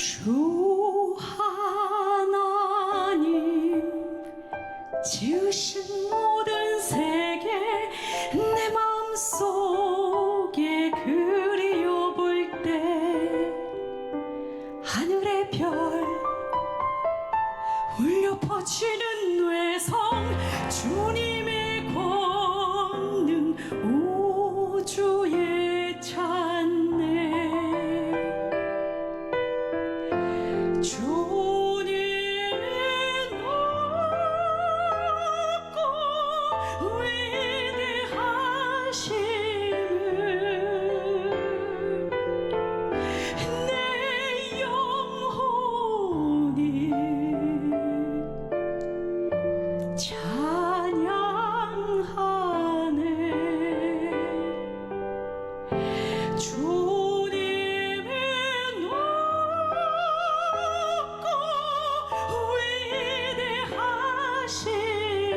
주 하나님 지으신 모든 세계 내 마음속에 그리워 볼 때 하늘의 별 울려 퍼지는 뇌성 주님의 권능 우주에 찬네 주님의 높고 위대하심을 내 영혼이 찬양하네 주님의 높고 위대하심을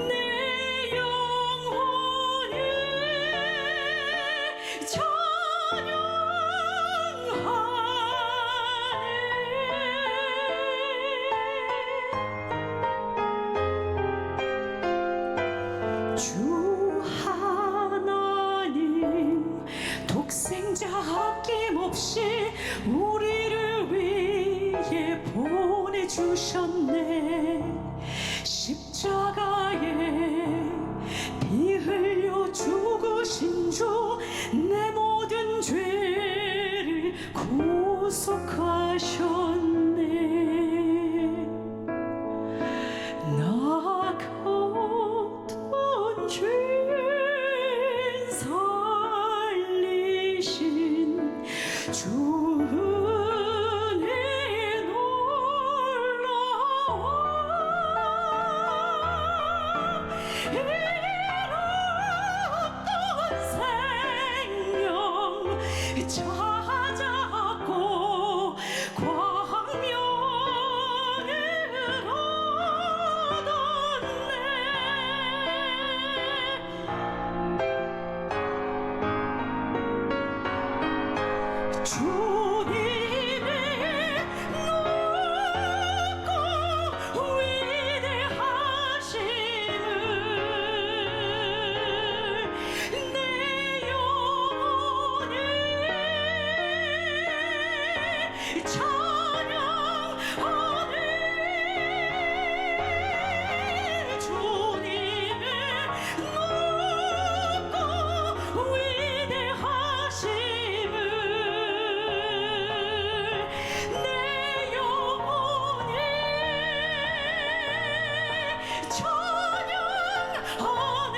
내 영혼이 찬양하네 주 하나님 독생자 아낌없이 우리를 위해 보내주셨네 십자가에 피 흘려 죽으신 주 내 모든 죄를 구속하셨네 나 같은 죄인 살리신 주 은혜 놀라워 잃었던 생명 찾았고 광명을 얻었네 주님의 높고 위대하심을 내 영혼이 찬양하네 주님의 높고 위대하심을 내 영혼이 찬양하네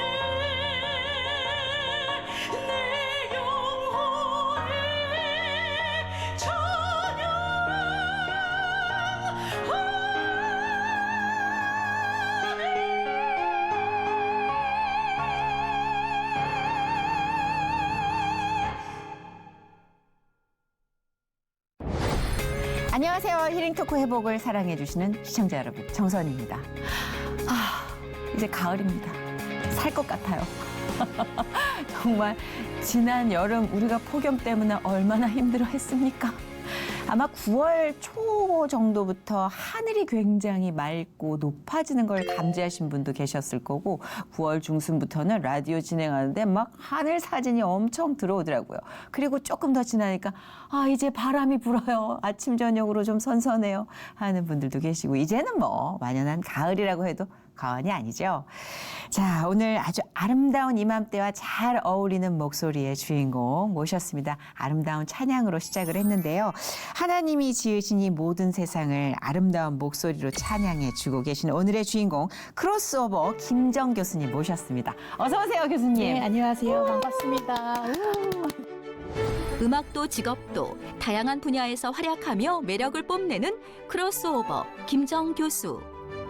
내 영혼이 안녕하세요. 힐링토크 회복을 사랑해주시는 시청자 여러분, 정선입니다. 이제 가을입니다. 살 것 같아요. 정말 지난 여름 우리가 폭염 때문에 얼마나 힘들어했습니까? 아마 9월 초 정도부터 하늘이 굉장히 맑고 높아지는 걸 감지하신 분도 계셨을 거고 9월 중순부터는 라디오 진행하는데 막 하늘 사진이 엄청 들어오더라고요. 그리고 조금 더 지나니까 이제 바람이 불어요. 아침 저녁으로 좀 선선해요 하는 분들도 계시고 이제는 뭐 완연한 가을이라고 해도 과언이 아니죠. 자, 오늘 아주 아름다운 이맘때와 잘 어울리는 목소리의 주인공 모셨습니다. 아름다운 찬양으로 시작을 했는데요. 하나님이 지으신 이 모든 세상을 아름다운 목소리로 찬양해 주고 계신 오늘의 주인공 크로스오버 김정 교수님 모셨습니다. 어서 오세요, 교수님. 네, 안녕하세요. 반갑습니다. 음악도 직업도 다양한 분야에서 활약하며 매력을 뽐내는 크로스오버 김정 교수.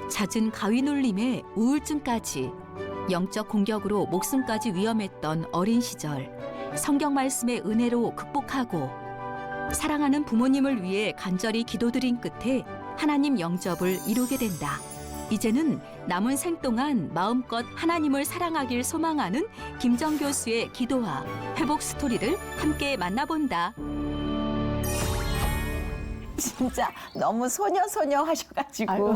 잦은 가위 눌림에 우울증까지 영적 공격으로 목숨까지 위험했던 어린 시절 성경 말씀의 은혜로 극복하고 사랑하는 부모님을 위해 간절히 기도드린 끝에 하나님 영접을 이루게 된다. 이제는 남은 생 동안 마음껏 하나님을 사랑하길 소망하는 김정 교수의 기도와 회복 스토리를 함께 만나본다. 진짜 너무 소녀 하셔가지고 아이고.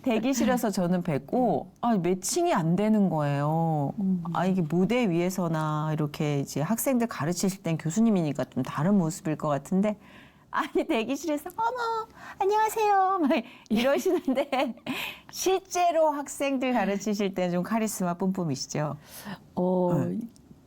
대기실에서 저는 뵙고 매칭이 안 되는 거예요. 이게 무대 위에서나 이렇게 이제 학생들 가르치실 땐 교수님이니까 좀 다른 모습일 것 같은데 아니 대기실에서 어머 안녕하세요 막 이러시는데 실제로 학생들 가르치실 때 좀 카리스마 뿜뿜이시죠?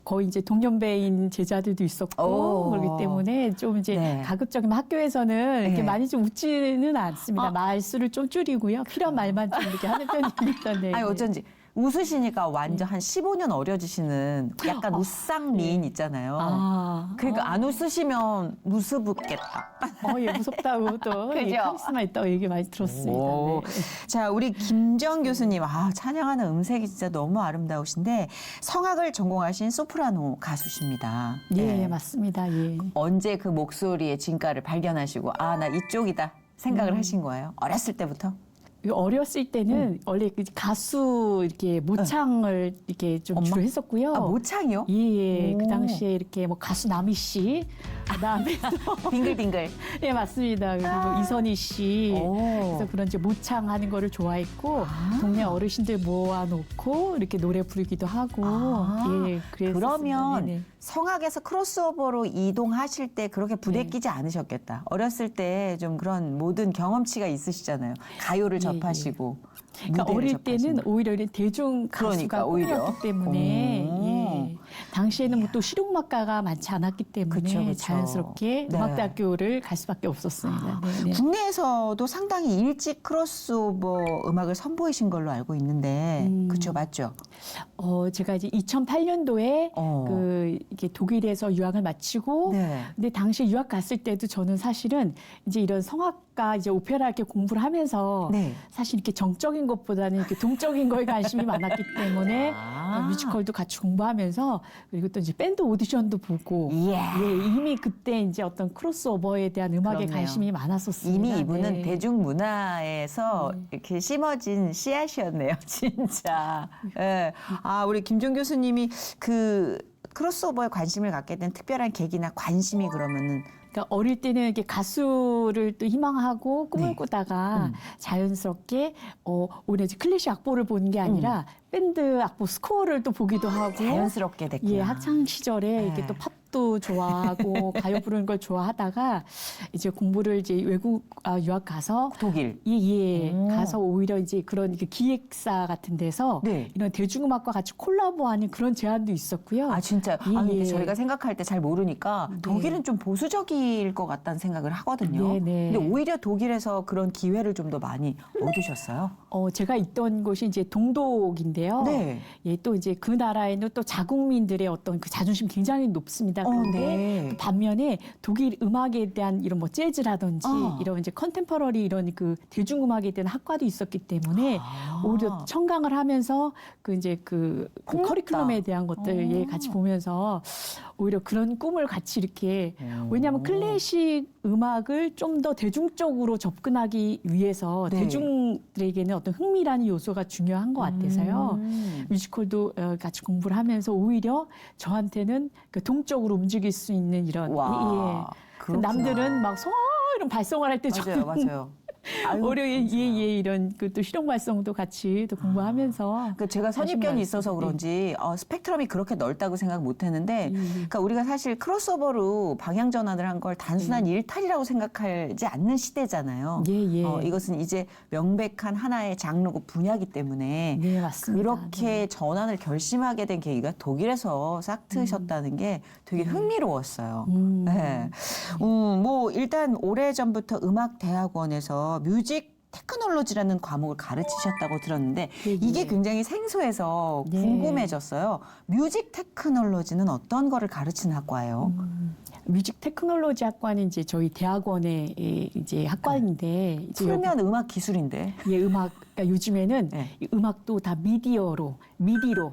거의 이제 동년배인 제자들도 있었고 오. 그렇기 때문에 좀 이제 네. 가급적이면 학교에서는 이렇게 네. 많이 좀 웃지는 않습니다. 아. 말수를 좀 줄이고요. 필요한 말만 좀 이렇게 하는 편입니다. 네. 아니 어쩐지 웃으시니까 완전 한 15년 어려지시는 약간 웃상 미인 있잖아요. 그러니까 안 웃으시면 무스붓겠다. 예, 무섭다고 또 그죠? 카리스마 있다고 얘기 많이 들었습니다. 오. 네. 자, 우리 김정 교수님, 찬양하는 음색이 진짜 너무 아름다우신데 성악을 전공하신 소프라노 가수십니다. 예, 맞습니다. 예. 언제 그 목소리의 진가를 발견하시고 나 이쪽이다 생각을 하신 거예요? 어렸을 때부터? 어렸을 때는 원래 그 가수 이렇게 모창을 이렇게 좀 엄마? 주로 했었고요. 모창이요? 예, 그 오. 당시에 이렇게 뭐 가수 남희 씨, 그다음에 빙글빙글. 예, 맞습니다. 그리고 이선희 씨. 오. 그래서 그런 이제 모창하는 거를 좋아했고 동네 어르신들 모아놓고 이렇게 노래 부르기도 하고 예, 그랬었습니다. 그러면 네네. 성악에서 크로스오버로 이동하실 때 그렇게 부대끼지 않으셨겠다. 어렸을 때 좀 그런 모든 경험치가 있으시잖아요. 가요를 접하시고. 그러니까 무대를 어릴 접하시고. 때는 오히려 이런 대중 그러니까, 가수가 오히려. 꿈이었기 때문에 오. 예. 당시에는 뭐 또 실용음악가가 많지 않았기 때문에 그쵸, 그쵸. 자연스럽게 네. 음악대학교를 갈 수밖에 없었습니다. 네, 네. 국내에서도 상당히 일찍 크로스오버 음악을 선보이신 걸로 알고 있는데, 그쵸, 맞죠? 제가 이제 2008년도에 이게 독일에서 유학을 마치고 네. 근데 당시 유학 갔을 때도 저는 사실은 이제 이런 성악가 이제 오페라 이렇게 공부를 하면서 네. 사실 이렇게 정적인 것보다는 이렇게 동적인 거에 관심이 많았기 때문에 아. 뮤지컬도 같이 공부하면서 그리고 또 이제 밴드 오디션도 보고 이야. 예, 이미 그때 이제 어떤 크로스오버에 대한 음악에 그렇네요. 관심이 많았었습니다. 이미 이분은 네. 대중문화에서 이렇게 심어진 씨앗이었네요, 진짜. 예. 우리 김종 교수님이 그 크로스오버에 관심을 갖게 된 특별한 계기나 관심이 그러면은 그러니까 어릴 때는 이렇게 가수를 또 희망하고 꿈을 네. 꾸다가 자연스럽게 오히려 이제 클래식 악보를 보는 게 아니라 밴드 악보 스코어를 또 보기도 하고 자연스럽게 됐구나. 예, 학창 시절에 이렇게 또 팝도 좋아하고 가요 부르는 걸 좋아하다가 이제 공부를 이제 외국 유학 가서 독일. 예, 가서 오히려 이제 그런 그 기획사 같은 데서 네. 이런 대중음악과 같이 콜라보하는 그런 제안도 있었고요. 진짜. 예, 근데 예. 저희가 생각할 때 잘 모르니까 독일은 좀 보수적일 것 같다는 생각을 하거든요. 네, 네. 근데 오히려 독일에서 그런 기회를 좀 더 많이 얻으셨어요? 제가 있던 곳이 이제 동독인데요. 네. 예, 또 이제 그 나라에는 또 자국민들의 어떤 그 자존심 굉장히 높습니다. 그런데 네. 또 반면에 독일 음악에 대한 이런 뭐 재즈라든지 이런 이제 컨템퍼러리 이런 그 대중음악에 대한 학과도 있었기 때문에 오히려 청강을 하면서 그 이제 그 풍요롭다. 커리큘럼에 대한 것들 예, 같이 보면서 오히려 그런 꿈을 같이 이렇게 왜냐하면 클래식 음악을 좀 더 대중적으로 접근하기 위해서 네. 대중들에게는 어떤 흥미라는 요소가 중요한 것 같아서요. 뮤지컬도 같이 공부를 하면서 오히려 저한테는 그 동적으로 움직일 수 있는 이런 와, 그렇구나. 남들은 막 이런 발성을 할 때 저는 맞아요. 아유, 오히려 이런 그 또 실용 발성도 같이 또 공부하면서 그러니까 제가 선입견이 있어서 그런지 스펙트럼이 그렇게 넓다고 생각 못했는데, 그러니까 우리가 사실 크로스오버로 방향 전환을 한 걸 단순한 일탈이라고 생각하지 않는 시대잖아요. 이것은 이제 명백한 하나의 장르고 분야이기 때문에 네, 맞습니다. 그렇게 전환을 결심하게 된 계기가 독일에서 싹 트셨다는 게 되게 흥미로웠어요. 네. 뭐 일단 오래전부터 음악대학원에서 뮤직 테크놀로지라는 과목을 가르치셨다고 들었는데 이게 굉장히 생소해서 궁금해졌어요. 뮤직 테크놀로지는 어떤 거를 가르치는 학과예요? 뮤직 테크놀로지 학과는 이제 저희 대학원의 이제 학과인데 이제 풀면 음악 기술인데. 음악 그러니까 요즘에는 이 음악도 다 미디로 미디로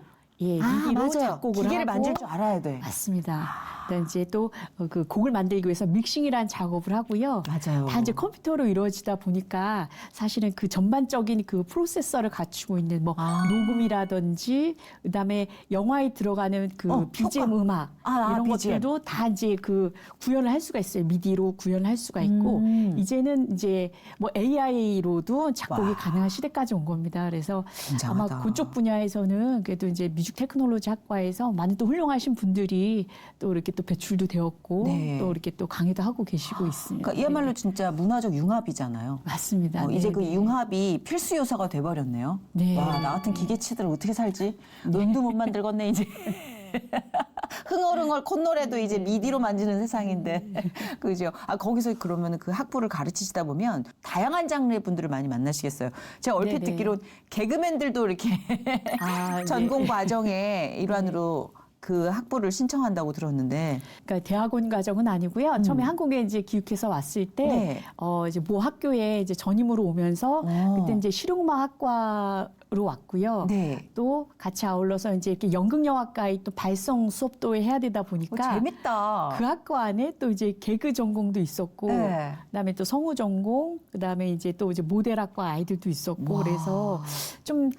맞아요. 작곡을 기계를 하고 만질 줄 알아야 돼. 맞습니다. 그다음 이제 또 그 곡을 만들기 위해서 믹싱이라는 작업을 하고요. 맞아요. 다 이제 컴퓨터로 이루어지다 보니까 사실은 그 전반적인 그 프로세서를 갖추고 있는 뭐 녹음이라든지 그다음에 영화에 들어가는 그 BGM 음악 이런 BGM. 것들도 다 이제 그 구현을 할 수가 있어요. 미디로 구현을 할 수가 있고 이제는 이제 뭐 AI로도 작곡이 가능한 시대까지 온 겁니다. 그래서 굉장하다. 아마 그쪽 분야에서는 그래도 이제 뮤직 테크놀로지 학과에서 많은 또 훌륭하신 분들이 또 이렇게 또 배출도 되었고 네. 또 이렇게 또 강의도 하고 계시고 있습니다. 그러니까 이야말로 진짜 문화적 융합이잖아요. 맞습니다. 이제 네, 그 네. 융합이 필수 요소가 돼버렸네요. 네. 와, 나 같은 기계치들 어떻게 살지? 음도 못 만들겠네 이제. 흥얼흥얼 콧노래도 이제 미디로 만지는 세상인데, 그죠? 거기서 그러면 그 학부를 가르치시다 보면 다양한 장르의 분들을 많이 만나시겠어요. 제가 얼핏 네네. 듣기로 개그맨들도 이렇게 아, 전공 네. 과정의 일환으로 그 학부를 신청한다고 들었는데, 그러니까 대학원 과정은 아니고요. 처음에 한국에 이제 기육해서 왔을 때 네. 이제 모 학교에 이제 전임으로 오면서 그때 이제 실용음악학과로 왔고요. 네. 또 같이 아울러서 이제 이렇게 연극영화과의 또 발성 수업도 해야 되다 보니까 재밌다. 그 학과 안에 또 이제 개그 전공도 있었고, 네. 그다음에 또 성우 전공, 그다음에 이제 또 이제 모델학과 아이들도 있었고, 와. 그래서 좀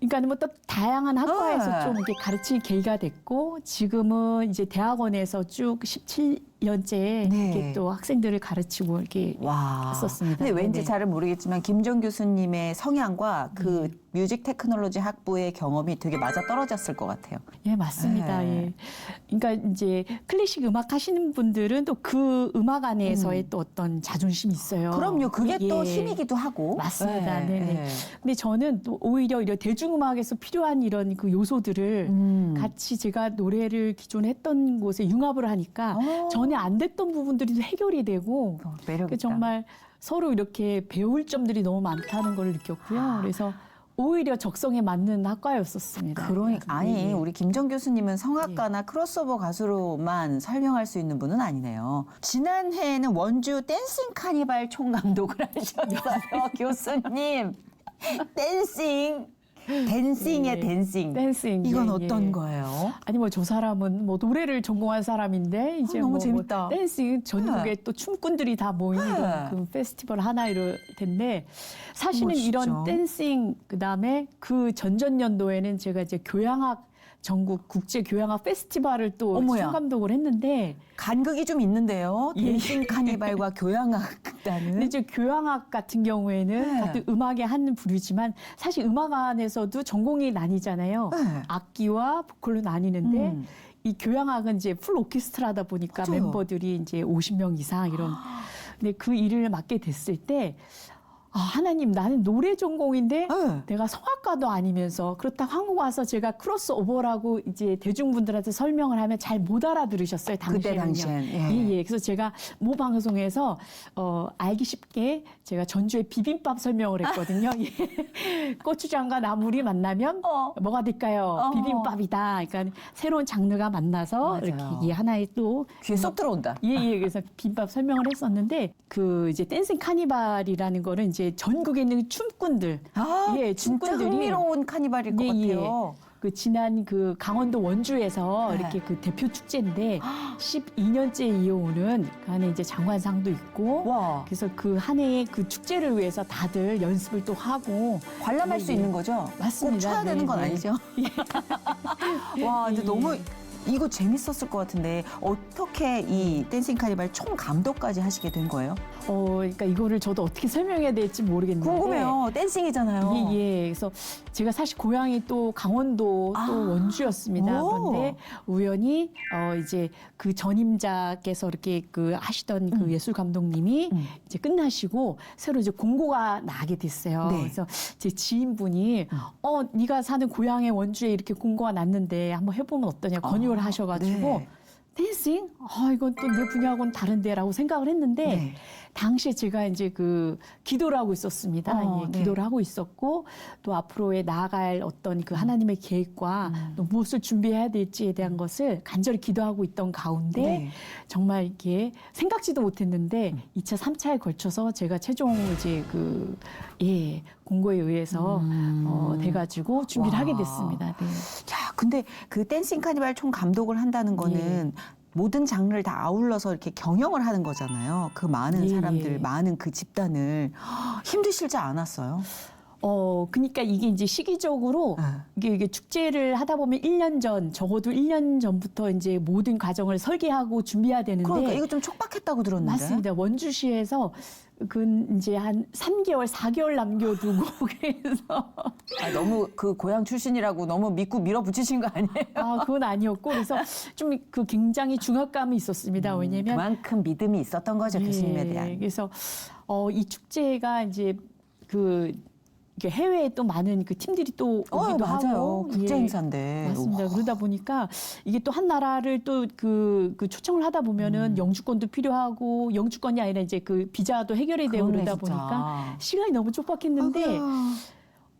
그러니까 뭐 또 다양한 학과에서 네. 좀 이렇게 가르칠 계기가 됐고, 지금은 이제 대학원에서 쭉 17년째 네. 이렇게 또 학생들을 가르치고 이렇게 와. 했었습니다. 근데 왠지 네네. 잘은 모르겠지만 김정 교수님의 성향과 그 뮤직 테크놀로지 학부의 경험이 되게 맞아 떨어졌을 것 같아요. 예, 맞습니다. 네. 예. 그러니까 이제 클래식 음악 하시는 분들은 또 그 음악 안에서의 또 어떤 자존심이 있어요. 그럼요. 그게 또 예. 힘이기도 하고. 맞습니다. 네, 네네. 네. 근데 저는 또 오히려 이런 대중음악에서 필요한 이런 그 요소들을 같이 제가 노래를 기존에 했던 곳에 융합을 하니까 전에 안 됐던 부분들이 해결이 되고 매력있다. 정말 서로 이렇게 배울 점들이 너무 많다는 걸 느꼈고요. 그래서 오히려 적성에 맞는 학과였었습니다. 그러니까 아니 예. 우리 김정 교수님은 성악가나 크로스오버 가수로만 설명할 수 있는 분은 아니네요. 지난 해에는 원주 댄싱 카니발 총감독을 하셨어요, 교수님. 댄싱의 예. 댄싱. 댄싱. 이건 예, 어떤 예. 거예요? 아니 뭐 저 사람은 뭐 노래를 전공한 사람인데 이제 너무 뭐 재밌다. 댄싱 전국에 또 춤꾼들이 다 모이는 네. 그 페스티벌 하나 이럴 텐데 사실은 멋있죠. 이런 댄싱 그다음에 그 전전년도에는 제가 이제 교향악 전국 국제 교향악 페스티벌을 또 어머야. 총감독을 했는데 간극이 좀 있는데요. 예. 댄싱 카니발과 교향악 극단은. 근데 이제 교향악 같은 경우에는 네. 같은 음악의 한 부류지만 사실 음악 안에서도 전공이 나뉘잖아요. 네. 악기와 보컬로 나뉘는데 음. 이 교향악은 이제 풀 오케스트라다 보니까 맞아요. 멤버들이 이제 50명 이상 이런. 근데 그 일을 맡게 됐을 때 하나님 나는 노래 전공인데 네. 내가 성악가도 아니면서 그렇다고 한국 와서 제가 크로스오버라고 이제 대중분들한테 설명을 하면 잘 못 알아들으셨어요. 그때 당시에는요. 당시엔. 예. 예. 그래서 제가 모 방송에서 알기 쉽게 제가 전주의 비빔밥 설명을 했거든요. 예. 고추장과 나물이 만나면 뭐가 될까요? 비빔밥이다. 그러니까 새로운 장르가 만나서 맞아요. 이렇게 하나의 또 귀에 쏙 들어온다. 예. 그래서 비빔밥 설명을 했었는데 그 이제 댄싱 카니발이라는 거는 이제 전국에 있는 춤꾼들 예, 진짜 춤꾼들이 흥미로운 카니발일 것 같아요. 그 지난 그 강원도 원주에서 네. 이렇게 그 대표 축제인데 12년째 이어오는 그 안에 이제 장관상도 있고 와, 그래서 그 한 해의 그 축제를 위해서 다들 연습을 또 하고 관람할 수 예, 예. 있는 거죠? 맞습니다. 꼭 쳐야 되는 네, 건 네. 아니죠? 와, 근데 예. 너무 이거 재밌었을 것 같은데 어떻게 이 댄싱 카니발 총 감독까지 하시게 된 거예요? 그러니까 이거를 저도 어떻게 설명해야 될지 모르겠는데 궁금해요. 댄싱이잖아요. 예. 그래서 제가 사실 고향이 또 강원도 또 원주였습니다. 오. 그런데 우연히 이제 그 전임자께서 이렇게 그 하시던 그 예술 감독님이 이제 끝나시고 새로 이제 공고가 나게 됐어요. 네. 그래서 제 지인분이 네가 사는 고향의 원주에 이렇게 공고가 났는데 한번 해보면 어떠냐 권유를 하셔가지고 네. 댄싱? 이건 또 내 분야하고는 다른데라고 생각을 했는데 네. 당시에 제가 이제 그 기도를 하고 있었습니다. 예, 네. 기도를 하고 있었고 또 앞으로의 나아갈 어떤 그 하나님의 계획과 또 무엇을 준비해야 될지에 대한 것을 간절히 기도하고 있던 가운데 네. 정말 이렇게 생각지도 못했는데 2차, 3차에 걸쳐서 제가 최종 이제 공고에 의해서 돼가지고 준비를 와. 하게 됐습니다. 네. 자, 근데 그 댄싱 카니발 총 감독을 한다는 거는 모든 장르를 다 아울러서 이렇게 경영을 하는 거잖아요. 그 많은 예, 사람들, 예. 많은 그 집단을 힘드시지 않았어요? 그러니까 이게 이제 시기적으로 이게 축제를 하다 보면 1년 전, 적어도 1년 전부터 이제 모든 과정을 설계하고 준비해야 되는데. 그러니까 이거 좀 촉박했다고 들었는데. 맞습니다. 원주시에서 그 이제 한 3개월, 4개월 남겨두고 그래서 너무 그 고향 출신이라고 너무 믿고 밀어붙이신 거 아니에요? 그건 아니었고 그래서 좀 그 굉장히 중압감이 있었습니다. 왜냐면 그만큼 믿음이 있었던 거죠, 교수님에 대한. 그래서 이 축제가 이제 그 이게 해외에 또 많은 그 팀들이 또 오기도 맞아요. 하고 국제 행사인데. 맞습니다. 그러다 보니까 이게 또 한 나라를 또 그 초청을 하다 보면은 영주권도 필요하고 영주권이 아니라 이제 그 비자도 해결이 되고 그러네, 그러다 진짜. 보니까 시간이 너무 촉박했는데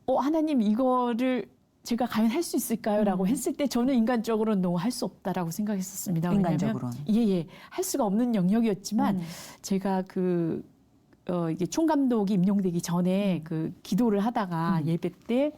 하나님 이거를 제가 과연 할 수 있을까요?라고 했을 때 저는 인간적으로는 너무 할 수 없다라고 생각했었습니다. 인간적으로는. 예, 할 수가 없는 영역이었지만 제가 이게 총감독이 임용되기 전에 그 기도를 하다가 예배 때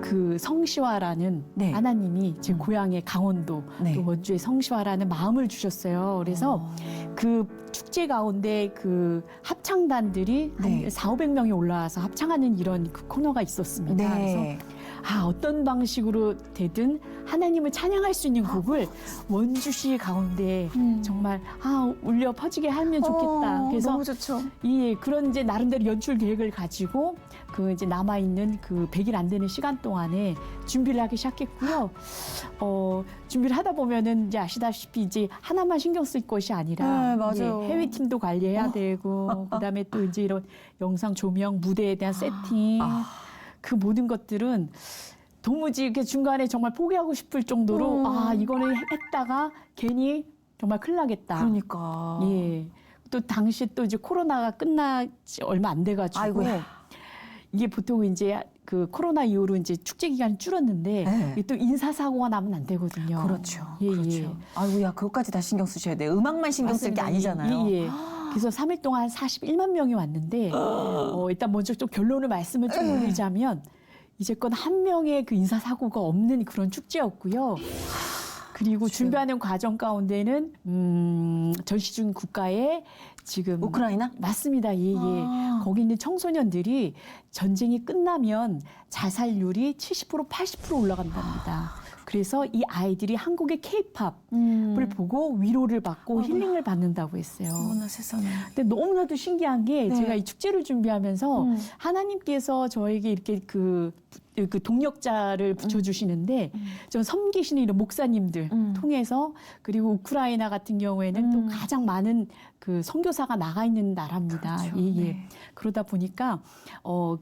그 성시화라는 네. 하나님이 제 고향의 강원도 네. 또 원주의 성시화라는 마음을 주셨어요. 그래서 그 축제 가운데 그 합창단들이 네. 한 400~500명이 올라와서 합창하는 이런 그 코너가 있었습니다. 네. 그래서 어떤 방식으로 되든 하나님을 찬양할 수 있는 곡을 원주시 가운데 정말 울려 퍼지게 하면 좋겠다. 그래서 너무 좋죠. 그런 이제 나름대로 연출 계획을 가지고 그 이제 남아 있는 그 100일 안 되는 시간 동안에 준비를 하기 시작했고요. 준비를 하다 보면은 이제 아시다시피 이제 하나만 신경 쓸 것이 아니라 네, 맞아요. 해외 팀도 관리해야 되고 그다음에 또 이제 이런 영상 조명, 무대에 대한 세팅 그 모든 것들은 도무지 이렇게 중간에 정말 포기하고 싶을 정도로 이거는 했다가 괜히 정말 큰일 나겠다. 그러니까. 또 당시 또 이제 코로나가 끝나지 얼마 안 돼가지고 아이고야. 이게 보통 이제 그 코로나 이후로 이제 축제 기간이 줄었는데 네. 이게 또 인사사고가 나면 안 되거든요. 그렇죠. 예, 그렇죠. 예. 아이고야, 그것까지 다 신경 쓰셔야 돼요. 음악만 신경 쓸 게 맞습니다. 아니잖아요. 예. 그래서 3일 동안 한 41만 명이 왔는데 일단 먼저 좀 결론을 말씀을 좀 드리자면 이제껏 한 명의 그 인사사고가 없는 그런 축제였고요. 그리고 준비하는 과정 가운데는 전시 중 국가에 지금 우크라이나? 맞습니다. 예. 거기 있는 청소년들이 전쟁이 끝나면 자살률이 70% 80% 올라간답니다. 그래서 이 아이들이 한국의 K-팝을 보고 위로를 받고 힐링을 받는다고 했어요. 어머나 세상에. 근데 너무나도 신기한 게 네. 제가 이 축제를 준비하면서 하나님께서 저에게 이렇게 그 동력자를 붙여주시는데 저 섬기시는 이런 목사님들 통해서 그리고 우크라이나 같은 경우에는 또 가장 많은 그 선교사가 나가 있는 나라입니다. 그렇죠. 예. 네. 그러다 보니까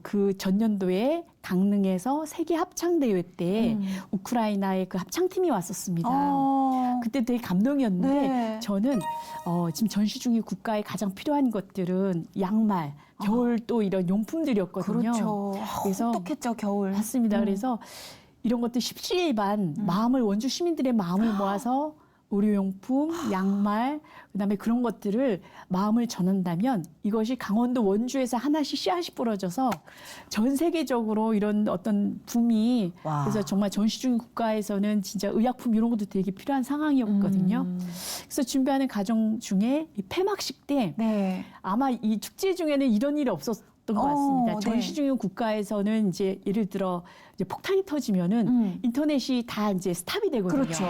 그 전년도에 강릉에서 세계 합창 대회 때 우크라이나의 그 합창팀이 왔었습니다. 그때 되게 감동이었는데 네. 저는 지금 전시 중에 국가에 가장 필요한 것들은 양말, 겨울 또 이런 용품들이었거든요. 그렇죠. 그래서 혹독했죠, 겨울. 맞습니다. 그래서 이런 것들 십시일반 마음을 원주 시민들의 마음을 모아서 의료용품, 양말, 그다음에 그런 것들을 마음을 전한다면 이것이 강원도 원주에서 하나씩 씨앗이 뿌려져서 전 세계적으로 이런 어떤 붐이 와. 그래서 정말 전시 중인 국가에서는 진짜 의약품 이런 것도 되게 필요한 상황이었거든요. 그래서 준비하는 과정 중에 이 폐막식 때 네. 아마 이 축제 중에는 이런 일이 없었던 것 같습니다. 네. 전시 중인 국가에서는 이제 예를 들어 이제 폭탄이 터지면은 인터넷이 다 이제 스탑이 되거든요. 그렇죠.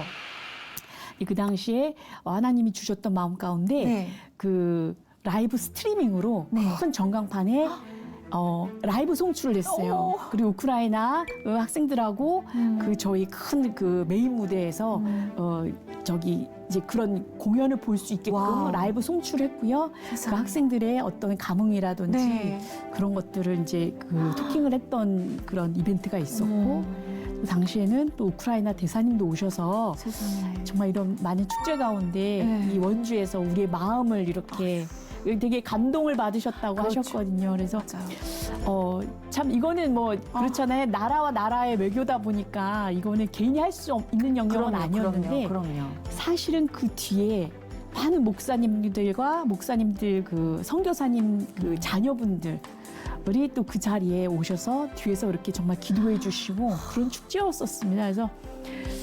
그 당시에 하나님이 주셨던 마음 가운데 네. 그 라이브 스트리밍으로 네. 큰 전광판에 라이브 송출을 했어요. 그리고 우크라이나 학생들하고 그 저희 큰 그 메인 무대에서 저기 이제 그런 공연을 볼 수 있게끔 와우. 라이브 송출했고요. 그 세상에. 학생들의 어떤 감흥이라든지 네. 그런 것들을 이제 그 토킹을 했던 그런 이벤트가 있었고 그 당시에는 또 우크라이나 대사님도 오셔서 세상에. 정말 이런 많은 축제 가운데 네. 이 원주에서 우리의 마음을 이렇게 되게 감동을 받으셨다고 그렇죠. 하셨거든요. 그래서 맞아요. 참 이거는 뭐 그렇잖아요. 나라와 나라의 외교다 보니까 이거는 개인이 할 수 있는 영역은 아니었는데 그럼요. 사실은 그 뒤에 많은 목사님들과 목사님들 그 선교사님 그 자녀분들 우리 또 그 자리에 오셔서 뒤에서 이렇게 정말 기도해 주시고 그런 축제였었습니다. 그래서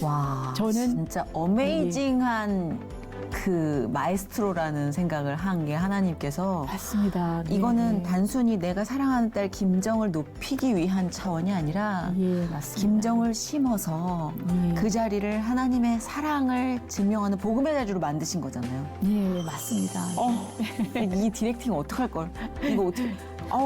와, 저는- 진짜 어메이징한 그 마에스트로라는 생각을 한 게 하나님께서 맞습니다. 네, 이거는 네. 단순히 내가 사랑하는 딸 김정을 높이기 위한 차원이 아니라 예, 맞습니다. 김정을 심어서 예. 그 자리를 하나님의 사랑을 증명하는 복음의 자리로 만드신 거잖아요. 예, 맞습니다. 이 디렉팅 어떡할 걸? 이거 어떻게?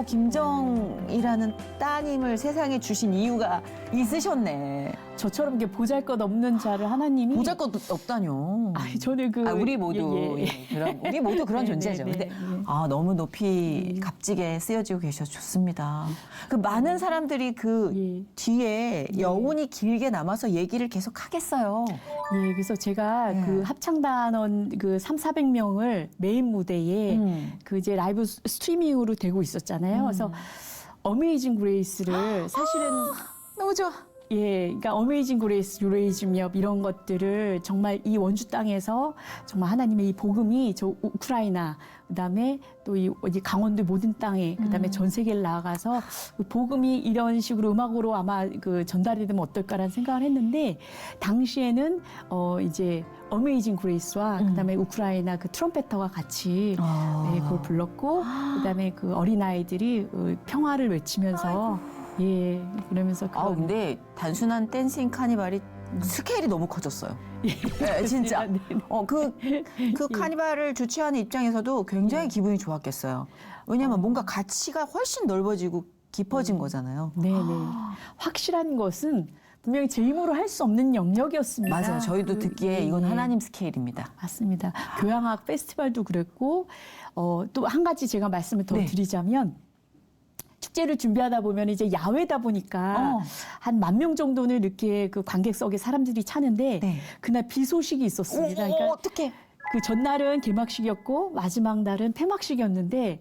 김정이라는 따님을 세상에 주신 이유가 있으셨네. 저처럼 이게 보잘것없는 자를 하나님이 보잘것도 없다뇨. 저는 우리 모두 예, 예. 우리 모두 그런 네, 존재죠. 네, 근데 네, 네. 너무 높이 값지게 쓰여지고 계셔 좋습니다. 그 많은 사람들이 그 예. 뒤에 여운이 길게 남아서 얘기를 계속 하겠어요. 예, 그래서 제가 네. 그 합창단원 그 3,400명을 메인 무대에 그 이제 라이브 스트리밍으로 되고 있었잖아요. 그래서 어메이징 그레이스를 사실은 너무 좋아. 예, 그러니까 어메이징 그레이스, 유레이즘엽 이런 것들을 정말 이 원주 땅에서 정말 하나님의 이 복음이 저 우크라이나 그다음에 또 이 강원도 모든 땅에 그다음에 전 세계를 나아가서 그 복음이 이런 식으로 음악으로 아마 그 전달이 되면 어떨까라는 생각을 했는데 당시에는 이제 어메이징 그레이스와 그다음에 우크라이나 그 트럼펫터가 같이 네, 그걸 불렀고 그다음에 그 어린아이들이 평화를 외치면서 예, 그러면서 그런 근데 단순한 댄싱 카니발이 스케일이 너무 커졌어요. 네, 진짜. 네, 네. 그 카니발을 주최하는 입장에서도 굉장히 기분이 좋았겠어요. 왜냐하면 뭔가 가치가 훨씬 넓어지고 깊어진 거잖아요. 네네. 확실한 것은 분명히 제 힘으로 할 수 없는 영역이었습니다. 맞아요. 저희도 듣기에 이건 예. 하나님 스케일입니다. 맞습니다. 교향악 페스티벌도 그랬고 또 한 가지 제가 말씀을 더 네. 드리자면 축제를 준비하다 보면 이제 야외다 보니까 한 10,000명 정도는 이렇게 그 관객석에 사람들이 차는데 네. 그날 비 소식이 있었습니다. 그러니까 어떻게? 그 전날은 개막식이었고 마지막 날은 폐막식이었는데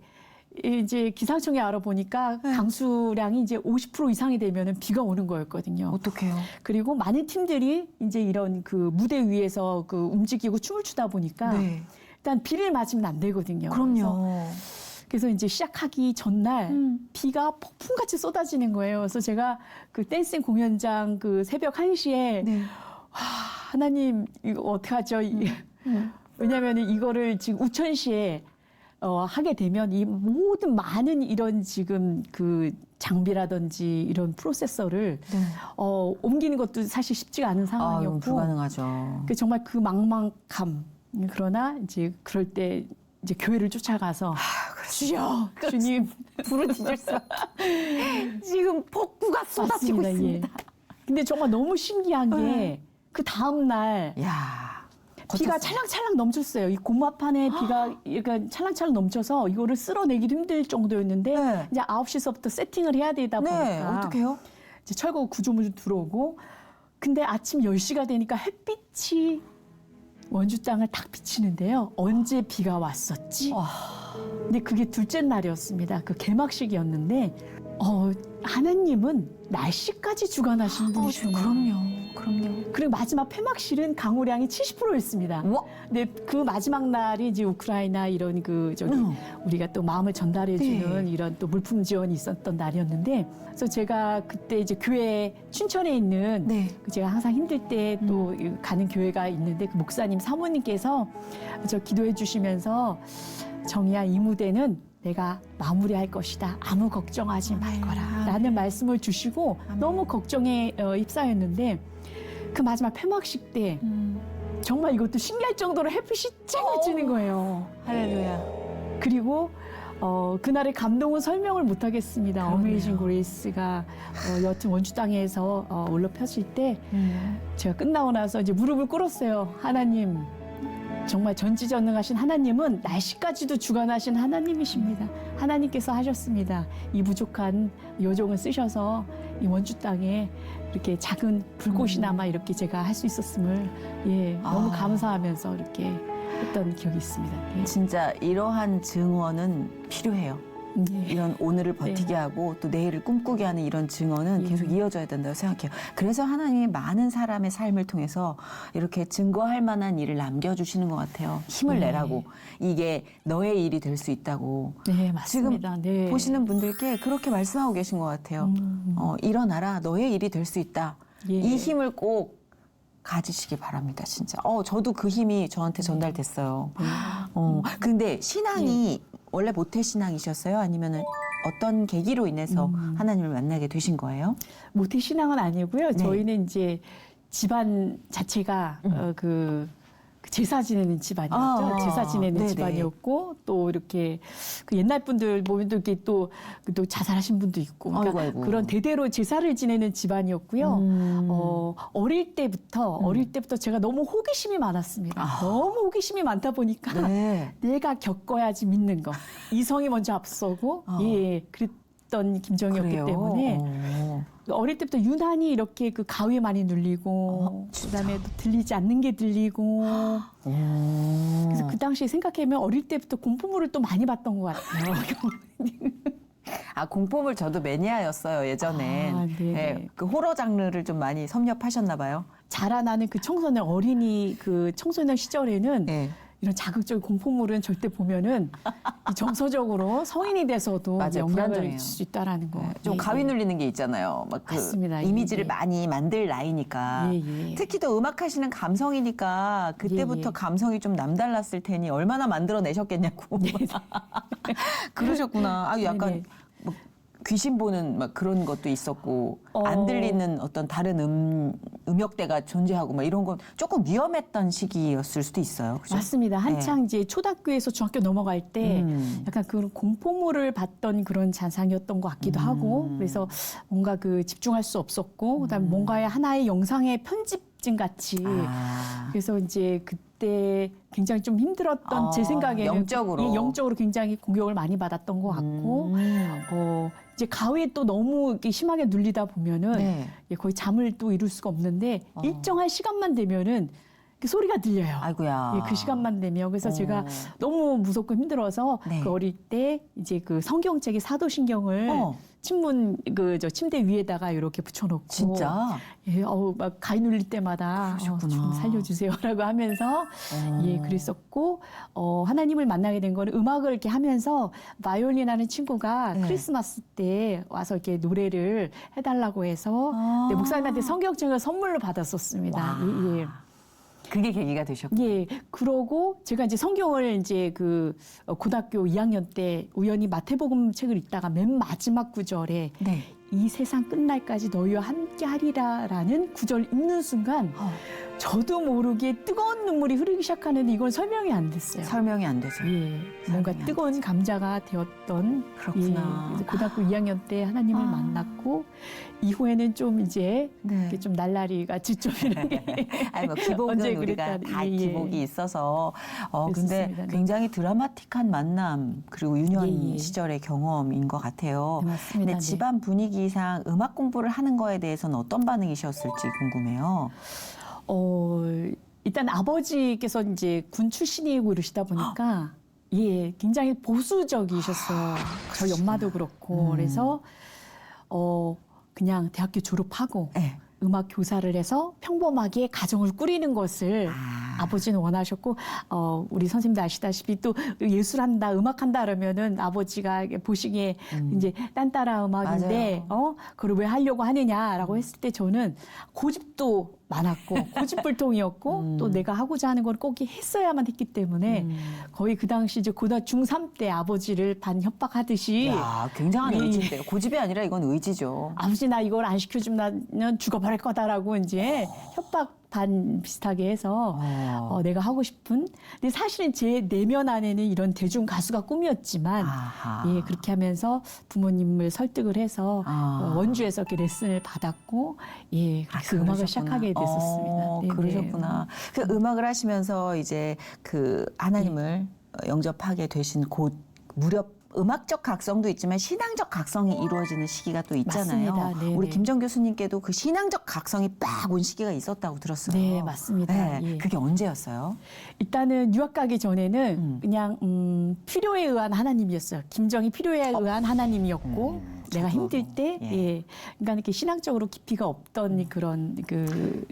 이제 기상청에 알아보니까 강수량이 이제 50% 이상이 되면은 비가 오는 거였거든요. 어떡해요? 그리고 많은 팀들이 이제 이런 그 무대 위에서 그 움직이고 춤을 추다 보니까 일단 비를 맞으면 안 되거든요. 그럼요. 그래서 이제 시작하기 전날 비가 폭풍같이 쏟아지는 거예요. 그래서 제가 그 댄싱 공연장 그 새벽 1시에 네. 하나님 이거 어떡하죠? 왜냐하면 이거를 지금 우천시에 하게 되면 이 모든 많은 이런 지금 그 장비라든지 이런 프로세서를 옮기는 것도 사실 쉽지가 않은 이건 상황이었고 불가능하죠. 그 정말 그 막막함 그러나 이제 그럴 때 이제 교회를 쫓아가서 주여 주님 부르짖을 지금 폭우가 쏟아지고 맞습니다. 있습니다. 예. 근데 정말 너무 신기한 게 그 다음 날 야, 비가 찰랑찰랑 넘쳤어요. 이 고마판에 비가 약간 찰랑찰랑 넘쳐서 이거를 쓸어내기 힘들 정도였는데 네. 이제 9시서부터 세팅을 해야 되다 보니까 네, 어떡해요? 이제 철거 구조물 들어오고 근데 아침 10시가 되니까 햇빛이 원주 땅을 탁 비치는데요. 언제 비가 왔었지? 근데 그게 둘째 날이었습니다. 그 개막식이었는데 하나님은 날씨까지 주관하시는 분이시구나. 그럼요. 그리고 마지막 폐막식은 강우량이 70%였습니다. 우와. 근데 그 마지막 날이 이제 우크라이나 이런 그 우리가 또 마음을 전달해주는 네. 이런 또 물품 지원이 있었던 날이었는데, 그래서 제가 그때 이제 교회 춘천에 있는 네. 그 제가 항상 힘들 때 또 가는 교회가 있는데 그 목사님 사모님께서 저 기도해 주시면서 정희야 이 무대는 내가 마무리할 것이다. 아무 걱정하지 말거라. 라는 말씀을 주시고 너무 걱정에 휩싸였는데 그 마지막 폐막식 때 정말 이것도 신기할 정도로 햇빛이 쨍 비치는 거예요. 할렐루야. 그리고 그날의 감동은 설명을 못 하겠습니다. 그러네요. 어메이징 그레이스가 여튼 원주 땅에서 올려 폈을 때 제가 끝나고 나서 이제 무릎을 꿇었어요. 하나님, 정말 전지전능하신 하나님은 날씨까지도 주관하신 하나님이십니다. 하나님께서 하셨습니다. 이 부족한 요종을 쓰셔서 이 원주 땅에 이렇게 작은 불꽃이나마 이렇게 제가 할 수 있었음을 너무 감사하면서 이렇게 했던 기억이 있습니다. 예. 진짜 이러한 증언은 필요해요. 이런 오늘을 버티게 하고 또 내일을 꿈꾸게 하는 이런 증언은 계속 이어져야 된다고 생각해요. 그래서 하나님이 많은 사람의 삶을 통해서 이렇게 증거할 만한 일을 남겨주시는 것 같아요. 힘을 내라고. 이게 너의 일이 될 수 있다고. 네, 맞습니다. 지금 보시는 분들께 그렇게 말씀하고 계신 것 같아요. 일어나라. 너의 일이 될 수 있다. 예. 이 힘을 꼭 가지시기 바랍니다, 진짜. 저도 그 힘이 저한테 전달됐어요. 근데 신앙이 원래 모태신앙이셨어요? 아니면은 어떤 계기로 인해서 하나님을 만나게 되신 거예요? 모태 신앙은 아니고요. 저희는 이제 집안 자체가 그 제사 지내는 집안이었죠. 제사 지내는 네네. 집안이었고 또 이렇게 그 옛날 분들 보면 또 이렇게 또 자살하신 분도 있고 그러니까 아이고. 그런 대대로 제사를 지내는 집안이었고요. 어릴 때부터 제가 너무 호기심이 많았습니다. 너무 호기심이 많다 보니까 내가 겪어야지 믿는 거. 이성이 먼저 앞서고 그랬던 김정이었기 그래요? 때문에 어릴 때부터 유난히 이렇게 그 가위에 많이 눌리고 그다음에 또 들리지 않는 게 들리고 그래서 그 당시에 생각해보면 어릴 때부터 공포물을 또 많이 봤던 것 같아요. 공포물 저도 매니아였어요, 예전에. 네네. 그 호러 장르를 좀 많이 섭렵하셨나 봐요. 자라나는 그 청소년 어린이 그 청소년 시절에는 이런 자극적인 공포물은 절대 보면은 정서적으로 성인이 돼서도 맞아요, 영향을 불안정해요. 줄 수 있다라는 거. 좀 가위 눌리는 게 있잖아요. 막 그 맞습니다. 이미지를 많이 만들 나이니까. 특히 또 음악 하시는 감성이니까 그때부터 감성이 좀 남달랐을 테니 얼마나 만들어내셨겠냐고. 그러셨구나. 약간 네네. 뭐 귀신 보는 막 그런 것도 있었고 안 들리는 어떤 다른 음역대가 존재하고 막 이런 건 조금 위험했던 시기였을 수도 있어요. 그죠? 맞습니다. 한창 이제 초등학교에서 중학교 넘어갈 때 약간 그런 공포물을 봤던 그런 잔상이었던 것 같기도 하고 그래서 뭔가 그 집중할 수 없었고 그다음에 뭔가의 하나의 영상의 편집증 같이 그래서 이제 그때 굉장히 좀 힘들었던 제 생각에는 영적으로. 영적으로 굉장히 공격을 많이 받았던 것 같고 이제 가위에 또 너무 이렇게 심하게 눌리다 보면은 거의 잠을 또 이룰 수가 없는데 일정한 시간만 되면은 그 소리가 들려요. 아이고야. 그 시간만 되면 그래서 제가 너무 무섭고 힘들어서 그 어릴 때 이제 그 성경책의 사도신경을 침문 저 침대 위에다가 이렇게 붙여놓고 진짜? 막 가위 눌릴 때마다 좀 살려주세요라고 하면서 그랬었고 하나님을 만나게 된 거는 음악을 이렇게 하면서 바이올린 하는 친구가 크리스마스 때 와서 이렇게 노래를 해달라고 해서 목사님한테 성경책을 선물로 받았었습니다. 그게 계기가 되셨고. 그러고 제가 이제 성경을 이제 그 고등학교 2학년 때 우연히 마태복음 책을 읽다가 맨 마지막 구절에 이 세상 끝날까지 너희와 함께 하리라라는 구절을 읽는 순간 저도 모르게 뜨거운 눈물이 흐르기 시작하는데 이건 설명이 안 됐어요. 설명이 안 되죠. 뭔가 뜨거운 감자가 되었던 그렇구나. 그래서 고등학교 2학년 때 하나님을 만났고 이후에는 좀 이제 이렇게 좀 날라리가 좀 이렇게 뭐 기복은 언제 우리가 그랬다니. 다 기복이 있어서 근데 그랬었습니다. 굉장히 드라마틱한 만남 그리고 유년 시절의 경험인 것 같아요. 맞습니다. 근데 집안 분위기상 음악 공부를 하는 거에 대해서는 어떤 반응이셨을지 궁금해요. 일단 아버지께서 이제 군 출신이고 이러시다 보니까 굉장히 보수적이셨어요. 저희 엄마도 그렇고 그래서 그냥 대학교 졸업하고 음악 교사를 해서 평범하게 가정을 꾸리는 것을 아버지는 원하셨고 우리 선생님도 아시다시피 또 예술한다 음악한다 그러면은 아버지가 보시기에 이제 딴따라 음악인데 그걸 왜 하려고 하느냐라고 했을 때 저는 고집도 많았고 고집불통이었고 또 내가 하고자 하는 걸 꼭 했어야만 했기 때문에 거의 그 당시 이제 고등학교 중3 때 아버지를 반 협박하듯이 굉장한 의지인데요. 고집이 아니라 이건 의지죠. 아버지 나 이걸 안 시켜주면 죽어버릴 거다라고 이제 협박 반 비슷하게 해서 내가 하고 싶은 근데 사실은 제 내면 안에는 이런 대중 가수가 꿈이었지만 그렇게 하면서 부모님을 설득을 해서 원주에서 이렇게 레슨을 받았고 그래서 음악을 시작하게 됐었습니다. 그러셨구나. 그 음악을 하시면서 이제 그 하나님을 영접하게 되신 곧 무렵 음악적 각성도 있지만 신앙적 각성이 이루어지는 시기가 또 있잖아요. 맞습니다. 네네. 우리 김정 교수님께도 그 신앙적 각성이 빡 온 시기가 있었다고 들었어요. 네, 맞습니다. 네, 예. 그게 언제였어요? 일단은 유학 가기 전에는 그냥 필요에 의한 하나님이었어요. 김정이 필요에 의한 하나님이었고 내가 힘들 때, 예. 예. 그러니까 이렇게 신앙적으로 깊이가 없던 그런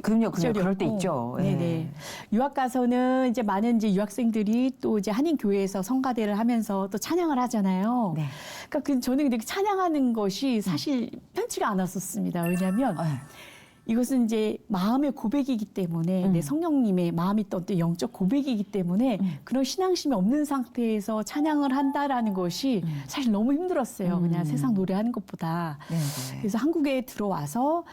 그럼요, 시절이었고. 그럴 때 있죠. 예. 네네. 유학 가서는 이제 많은 이제 유학생들이 또 이제 한인 교회에서 성가대를 하면서 또 찬양을 하잖아요. 네. 그러니까 저는 근데 찬양하는 것이 사실 편치가 않았었습니다. 왜냐하면 이것은 이제 마음의 고백이기 때문에 내 성령님의 마음이 또 어떤 영적 고백이기 때문에 그런 신앙심이 없는 상태에서 찬양을 한다라는 것이 사실 너무 힘들었어요. 그냥 세상 노래하는 것보다. 네네. 그래서 한국에 들어와서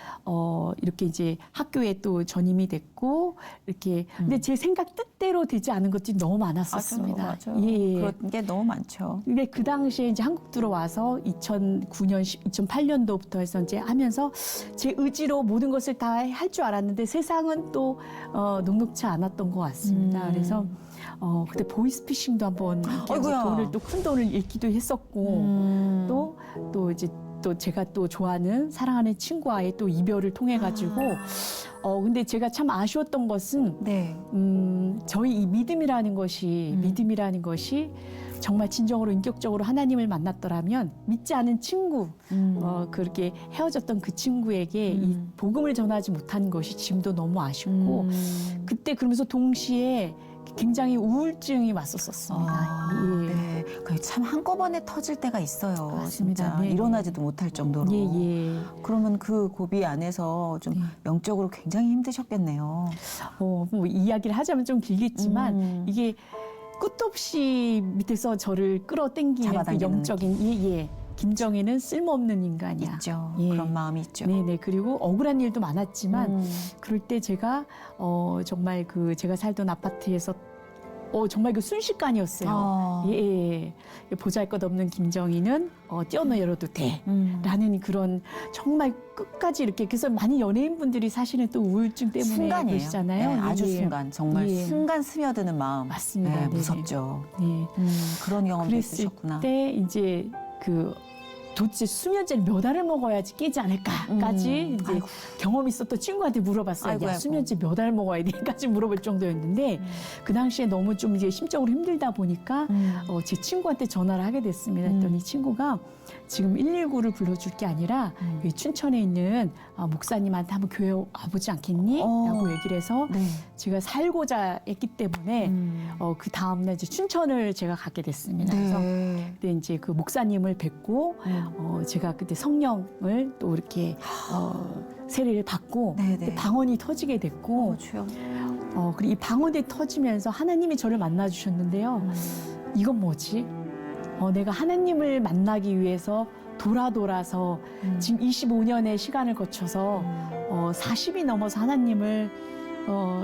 이렇게 이제 학교에 또 전임이 됐고 이렇게 근데 제 생각 뜻대로 되지 않은 것들이 너무 많았었습니다. 맞아요. 예. 그런 게 너무 많죠. 근데 그 당시에 이제 한국 들어와서 2009년, 2008년도부터 해서 이제 하면서 제 의지로 모든 것을 다 할 줄 알았는데 세상은 또 녹록치 않았던 것 같습니다. 그래서 그때 보이스피싱도 한번 아이고야. 돈을 또 큰 돈을 잃기도 했었고 또 이제 또 제가 또 좋아하는 사랑하는 친구와의 또 이별을 통해 가지고 근데 제가 참 아쉬웠던 것은 네. 저희 이 믿음이라는 것이 정말 진정으로 인격적으로 하나님을 만났더라면 믿지 않은 친구, 그렇게 헤어졌던 그 친구에게 이 복음을 전하지 못한 것이 지금도 너무 아쉽고 그때 그러면서 동시에 굉장히 우울증이 왔었습니다. 예. 네. 그게 참 한꺼번에 터질 때가 있어요. 맞습니다. 진짜 네. 일어나지도 못할 정도로. 예. 그러면 그 고비 안에서 좀 네. 영적으로 굉장히 힘드셨겠네요. 뭐 이야기를 하자면 좀 길겠지만 이게 끝도 없이 밑에서 저를 끌어당기는 그 잡아당기는 영적인 김정희는 쓸모없는 인간이야. 있죠. 예. 그런 마음이 있죠. 네네. 그리고 억울한 일도 많았지만 그럴 때 제가 정말 그 제가 살던 아파트에서 정말 그 순식간이었어요. 예. 보잘것없는 김정희는 뛰어내려도 돼. 라는 그런 정말 끝까지 이렇게 그래서 많은 연예인분들이 사실은 또 우울증 때문에 순간이에요. 그러시잖아요. 네, 아주 예. 순간. 정말 예. 순간 스며드는 마음. 맞습니다. 네, 네네. 무섭죠. 네. 그런 경험도 그랬을 있으셨구나. 때 이제 도대체 수면제를 몇 알을 먹어야지 깨지 않을까까지 이제 아이고. 경험이 있었던 친구한테 물어봤어요. 아이고, 야, 아이고. 수면제 몇 알 먹어야 돼까지 물어볼 정도였는데 그 당시에 너무 좀 이제 심적으로 힘들다 보니까 제 친구한테 전화를 하게 됐습니다. 했더니 친구가 지금 119를 불러줄 게 아니라 여기 춘천에 있는 목사님한테 한번 교회 와보지 않겠니? 라고 얘기를 해서 네. 제가 살고자 했기 때문에 그 다음날 이제 춘천을 제가 가게 됐습니다. 그래서 네. 그때 이제 그 목사님을 뵙고 제가 그때 성령을 또 이렇게 세례를 받고 네네. 그때 방언이 터지게 됐고 주여. 그리고 이 방언이 터지면서 하나님이 저를 만나 주셨는데요. 이건 뭐지? 내가 하나님을 만나기 위해서 돌아서 지금 25년의 시간을 거쳐서 40이 넘어서 하나님을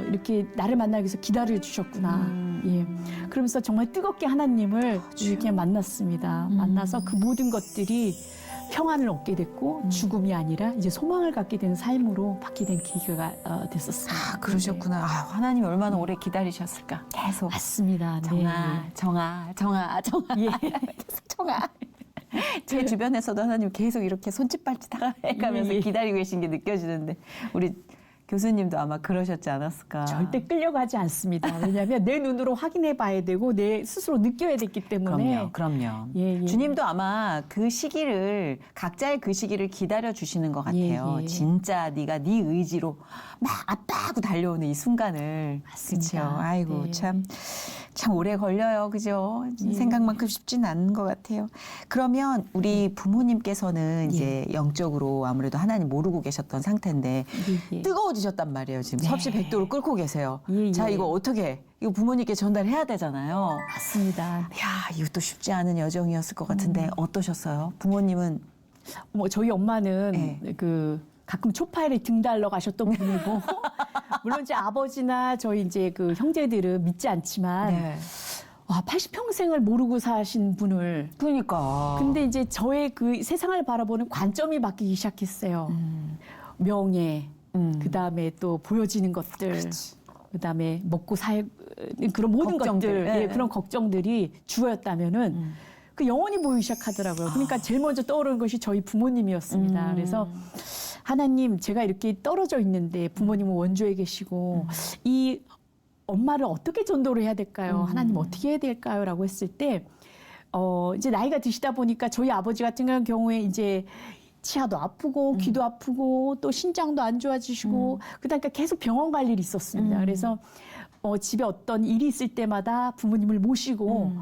이렇게 나를 만나기 위해서 기다려 주셨구나. 예. 그러면서 정말 뜨겁게 하나님을 이렇게 만났습니다. 만나서 그 모든 것들이 평안을 얻게 됐고 죽음이 아니라 이제 소망을 갖게 된 삶으로 바뀌게 된 계기가 됐었습니다. 그러셨구나. 아, 하나님이 얼마나 오래 기다리셨을까. 계속. 맞습니다. 정아. 예. 정아. 제 주변에서도 하나님 계속 이렇게 손짓발짓 해가면서 예. 기다리고 계신 게 느껴지는데 우리 교수님도 아마 그러셨지 않았을까. 절대 끌려가지 않습니다. 왜냐하면 내 눈으로 확인해 봐야 되고 내 스스로 느껴야 됐기 때문에. 그럼요. 예. 주님도 아마 그 시기를 각자의 그 시기를 기다려 주시는 것 같아요. 예. 진짜 네가 네 의지로 막 아빠하고 달려오는 이 순간을. 맞습니다. 그렇죠. 아이고 네. 참 오래 걸려요. 그죠? 생각만큼 쉽지는 않은 것 같아요. 그러면 우리 부모님께서는 이제 영적으로 아무래도 하나님 모르고 계셨던 상태인데 예. 뜨거워지셨단 말이에요. 지금 네. 섭씨 100도로 끓고 계세요. 예. 자, 이거 어떻게? 이거 부모님께 전달해야 되잖아요. 맞습니다. 야, 이것도 쉽지 않은 여정이었을 것 같은데 어떠셨어요? 부모님은 저희 엄마는 네. 가끔 초파일에 등 달러 가셨던 분이고 물론 이제 아버지나 저희 이제 그 형제들은 믿지 않지만 80평생을 모르고 사신 분을 그러니까. 근데 이제 저의 그 세상을 바라보는 관점이 바뀌기 시작했어요. 명예, 그다음에 또 보여지는 것들, 그다음에 먹고 살 그런 모든 걱정들. 것들, 네. 그런 걱정들이 주어였다면은 그 영원히 보이기 시작하더라고요. 그러니까 제일 먼저 떠오르는 것이 저희 부모님이었습니다. 그래서 하나님, 제가 이렇게 떨어져 있는데 부모님은 원주에 계시고 이 엄마를 어떻게 전도를 해야 될까요? 하나님 어떻게 해야 될까요? 라고 했을 때 이제 나이가 드시다 보니까 저희 아버지 같은 경우에 이제 치아도 아프고 귀도 아프고 또 신장도 안 좋아지시고 그러니까 계속 병원 갈 일이 있었습니다. 그래서 집에 어떤 일이 있을 때마다 부모님을 모시고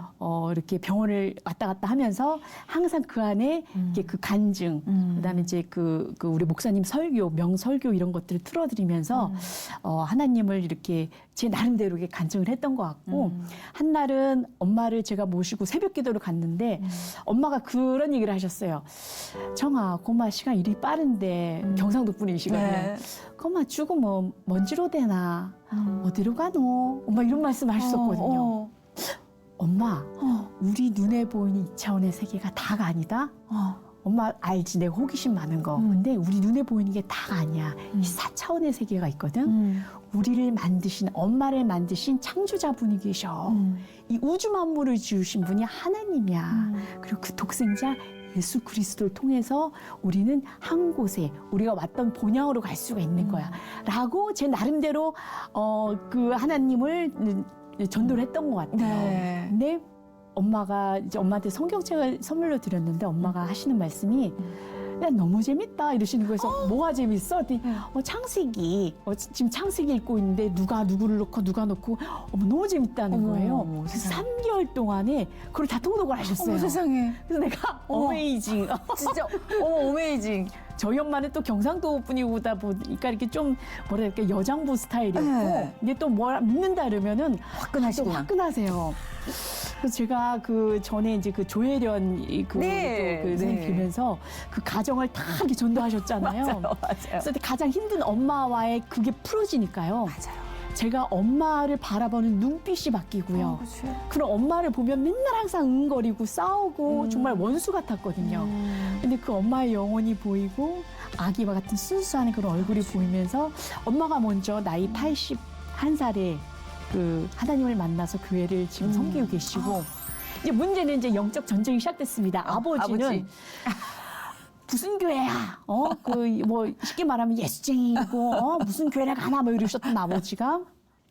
이렇게 병원을 왔다 갔다 하면서 항상 그 안에 이렇게 그 간증, 그다음에 이제 그 우리 목사님 설교, 명설교 이런 것들을 틀어드리면서 하나님을 이렇게 제 나름대로 이렇게 간증을 했던 것 같고 한날은 엄마를 제가 모시고 새벽기도를 갔는데 엄마가 그런 얘기를 하셨어요. 정아, 고마 시간 일이 빠른데 경상도 분이시거든요. 네. 고마 죽으면 먼지로 되나 어디로 가노? 엄마 이런 말씀 하셨었거든요. 엄마, 우리 눈에 보이는 2차원의 세계가 다가 아니다? 엄마 알지, 내가 호기심 많은 거. 근데 우리 눈에 보이는 게 다가 아니야. 이 4차원의 세계가 있거든. 우리를 만드신, 엄마를 만드신 창조자분이 계셔. 이 우주 만물을 지으신 분이 하나님이야. 그리고 그 독생자 예수 그리스도를 통해서 우리는 한 곳에 우리가 왔던 본향으로 갈 수가 있는 거야. 라고 제 나름대로 그 하나님을 전도를 했던 것 같아요. 네. 근데 엄마가 이제 엄마한테 성경책을 선물로 드렸는데 엄마가 하시는 말씀이 야, 너무 재밌다 이러시는 거에서 뭐가 재밌어? 그랬더니 창세기 지금 창세기 읽고 있는데 누가 누구를 넣고 누가 넣고 너무 재밌다는 거예요. 그래서 3개월 동안에 그걸 다 통독을 하셨어요. 세상에. 그래서 내가 어메이징. 진짜 어메이징. 저희 엄마는 또 경상도 분이다 보니까 이렇게 좀 뭐랄까 여장부 스타일이었고 네. 근데 또 뭘 믿는다 그러면은 화끈하시구나. 또 화끈하세요. 그래서 제가 그 전에 이제 그 조혜련 그 네, 선생님 네. 뵈면서 그 가정을 다 이렇게 전도하셨잖아요. 맞아요. 그래서 가장 힘든 엄마와의 그게 풀어지니까요. 맞아요. 제가 엄마를 바라보는 눈빛이 바뀌고요. 그런 엄마를 보면 맨날 항상 응거리고 싸우고 정말 원수 같았거든요. 근데 그 엄마의 영혼이 보이고 아기와 같은 순수한 그런 얼굴이 보이면서 엄마가 먼저 나이 81살에 그 하나님을 만나서 교회를 지금 섬기고 계시고 이제 문제는 이제 영적 전쟁이 시작됐습니다. 아버지는 아버지. 무슨 교회야? 그 뭐 쉽게 말하면 예수쟁이고 무슨 교회를 가나 뭐 이러셨던 아버지가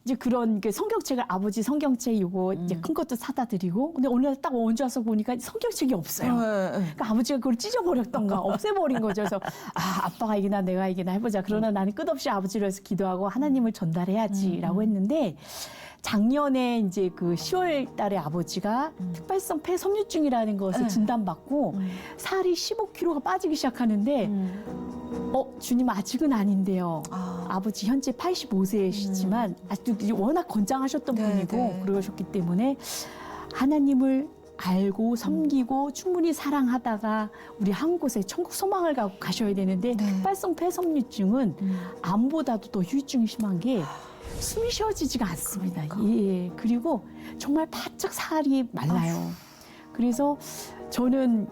이제 그런 그 성경책을 아버지 성경책 이거 이제 큰 것도 사다 드리고 근데 어느 날 딱 원주 와서 보니까 성경책이 없어요. 그러니까 아버지가 그걸 찢어버렸던가 없애버린 거죠. 그래서 아빠가 이기나 내가 이기나 해보자. 그러나 나는 끝없이 아버지를 위해서 기도하고 하나님을 전달해야지라고 했는데 작년에 이제 그 10월 달에 아버지가 특발성 폐섬유증이라는 것을 진단받고 살이 15kg가 빠지기 시작하는데 주님 아직은 아닌데요. 아버지 현재 85세이시지만 아직도 워낙 건장하셨던 네, 분이고 네. 그러셨기 때문에 하나님을 알고 섬기고 충분히 사랑하다가 우리 한 곳에 천국 소망을 갖고 가셔야 되는데 특발성 폐섬유증은 암보다도 더 후유증이 심한 게 숨이 쉬어지지가 않습니다. 예. 그리고 정말 바짝 살이 말라요. 그래서 저는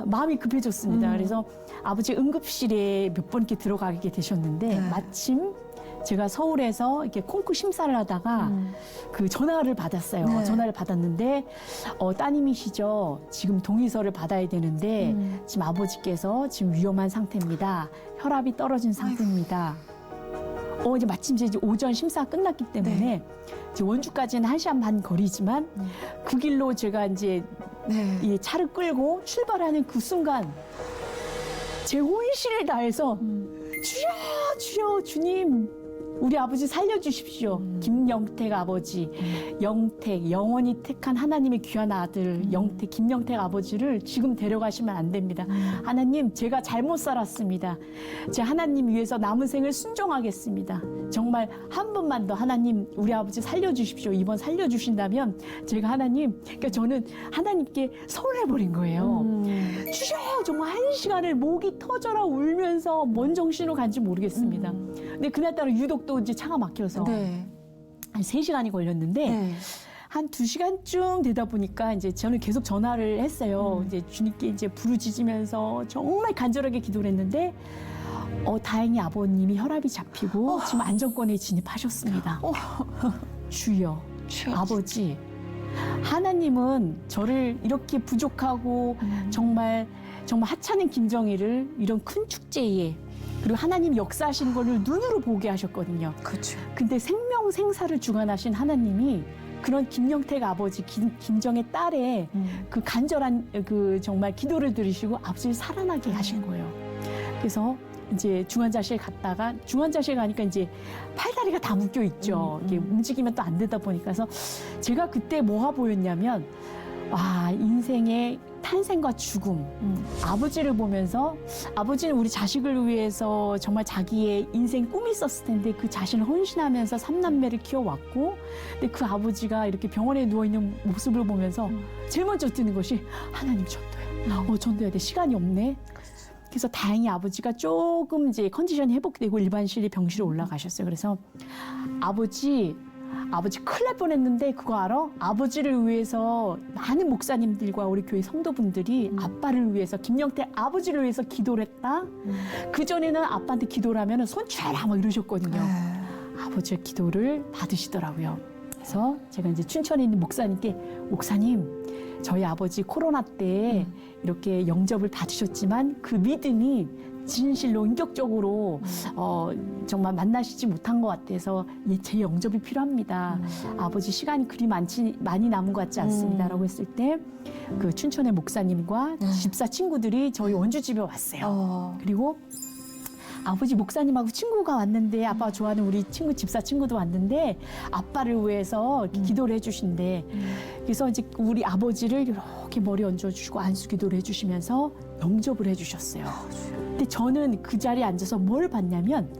마음이 급해졌습니다. 그래서 아버지 응급실에 몇 번 이렇게 들어가게 되셨는데 마침 제가 서울에서 이렇게 콩쿠르 심사를 하다가 그 전화를 받았어요. 네. 전화를 받았는데 따님이시죠. 지금 동의서를 받아야 되는데 지금 아버지께서 지금 위험한 상태입니다. 혈압이 떨어진 상태입니다. 이제 마침 이제 오전 심사가 끝났기 때문에 이제 원주까지는 1시간 반 거리지만 그 길로 제가 이제 이 차를 끌고 출발하는 그 순간 제 혼신을 다해서 주여 주님 우리 아버지 살려주십시오. 김영택 아버지, 영택, 영원히 택한 하나님의 귀한 아들, 영택, 김영택 아버지를 지금 데려가시면 안 됩니다. 하나님, 제가 잘못 살았습니다. 제 하나님 위해서 남은 생을 순종하겠습니다. 정말 한 번만 더 하나님, 우리 아버지 살려주십시오. 이번 살려주신다면 제가 하나님, 그러니까 저는 하나님께 서운해버린 거예요. 주여, 정말 1시간을 목이 터져라 울면서 뭔 정신으로 간지 모르겠습니다. 근데 그날따라 유독 또 이제 차가 막혀서 한 3시간이 걸렸는데 한 2시간쯤 되다 보니까 이제 저는 계속 전화를 했어요. 이제 주님께 이제 부르짖으면서 정말 간절하게 기도를 했는데 다행히 아버님이 혈압이 잡히고 지금 안정권에 진입하셨습니다. 주여, 아버지 하나님은 저를 이렇게 부족하고 정말 하찮은 김정희를 이런 큰 축제에 그리고 하나님 역사하신 거를 눈으로 보게 하셨거든요. 그렇죠. 근데 생명 생사를 주관하신 하나님이 그런 김영택 아버지 김정의 딸의 그 간절한 그 정말 기도를 들으시고 아버지를 살아나게 하신 거예요. 그래서 이제 중환자실 갔다가 중환자실 가니까 이제 팔다리가 다 묶여 있죠. 이게 움직이면 또 안 되다 보니까 그래서 제가 그때 뭐가 보였냐면 와 인생의 탄생과 죽음 아버지를 보면서 아버지는 우리 자식을 위해서 정말 자기의 인생 꿈이 있었을 텐데 그 자신을 헌신하면서 3남매를 키워왔고 근데 그 아버지가 이렇게 병원에 누워있는 모습을 보면서 제일 먼저 드는 것이 하나님 전도야. 전도해야 돼. 시간이 없네. 그래서 다행히 아버지가 조금 이제 컨디션이 회복되고 일반실에 병실에 올라가셨어요. 그래서 아버지 큰일 날 뻔했는데 그거 알아? 아버지를 위해서 많은 목사님들과 우리 교회 성도분들이 아빠를 위해서 김영태 아버지를 위해서 기도를 했다. 그전에는 아빠한테 기도를 하면 손 쥐라 막 이러셨거든요. 아버지의 기도를 받으시더라고요. 그래서 제가 이제 춘천에 있는 목사님께 목사님 저희 아버지 코로나 때 이렇게 영접을 받으셨지만 그 믿음이 진실로 인격적으로 정말 만나시지 못한 것 같아서 제 영접이 필요합니다. 아버지 시간이 그리 많이 남은 것 같지 않습니다라고 했을 때 그 춘천의 목사님과 집사 친구들이 저희 원주 집에 왔어요. 그리고 아버지 목사님하고 친구가 왔는데 아빠가 좋아하는 우리 친구 집사 친구도 왔는데 아빠를 위해서 이렇게 기도를 해주신대. 그래서 이제 우리 아버지를 이렇게 머리 얹어주시고 안수기도를 해주시면서 영접을 해주셨어요. 근데 저는 그 자리에 앉아서 뭘 봤냐면